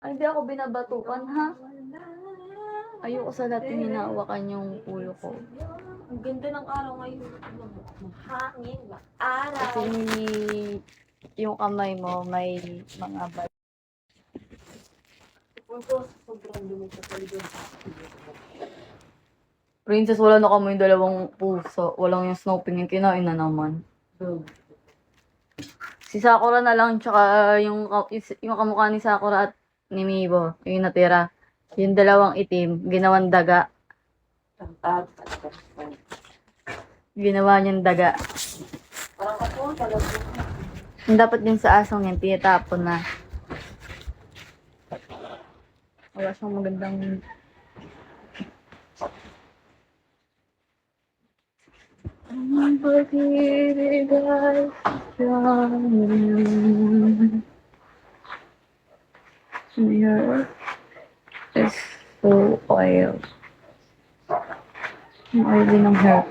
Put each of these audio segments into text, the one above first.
Ay, hindi ako binabatukan, ha? Ayoko sa lahat yung hinahawakan yung ulo ko. Ang ganda ng araw ngayon. Mahangin, maaraw. Kasi yung kamay mo may mga bal. Sobrang dumi sa palibot. Princess, wala na kamo yung dalawang puso. Walang yung snowping yung kinain na naman. Si Sakura na lang, tsaka yung kamukha ni Sakura at ni Mibo, yung natira. Yung dalawang itim, ginawang daga. Ginawa niyang daga. Parang ako, talaga. Yung dapat din sa asong yan, tinatapon na. Wala siyang magandang... Ang pag-ibig ay siyang... Your is so oil. Ang oily ng hair.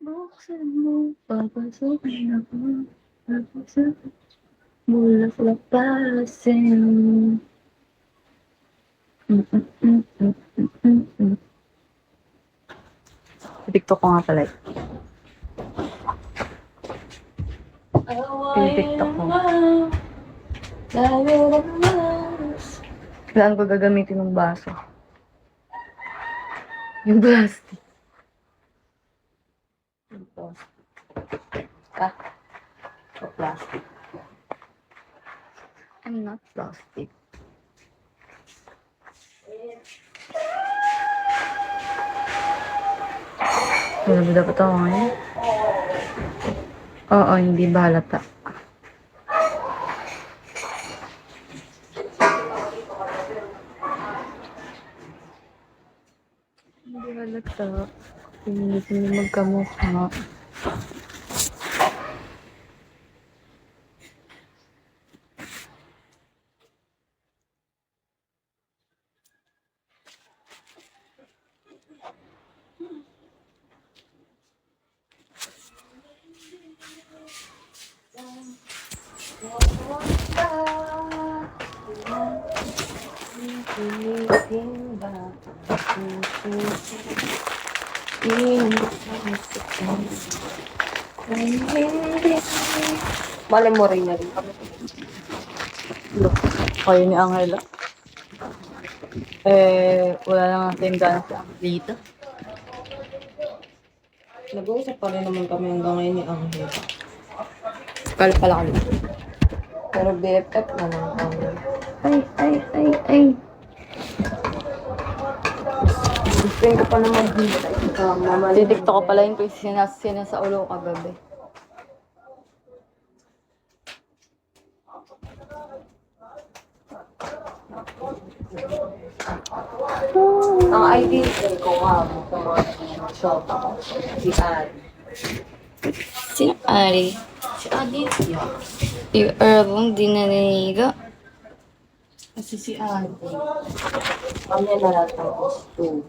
Buksan mo, papasukin ako, papasukin, bulaklapasin. TikTok ko nga pala. Yung TikTok ko. Saan ko gagamitin ng baso? Yung plastic. Ito. Ka? O plastic. I'm not plastic. Wala ba dapat ako ngayon? Oo, hindi ba halata? Hindi halata. Pinilit mo magkamukha. Malay mo rin na rin. Look, kayo ni Angela. Wala lang ang tindahan sa dito. Nag-uusap pa rin naman kami hanggang ngayon ni Angel. Kala pala kami. Pero BFF naman kami. Ay. Gusto ko pa naman dito. Titiktok ko pala yung sinasina sa ulo ko kagabi. Ang ID ko nga, shop ako. Si Ari. Sino Ari? Si Aditya. Yung Earlong di naniniga. Kasi si Ari. Kami na lahat ng gusto.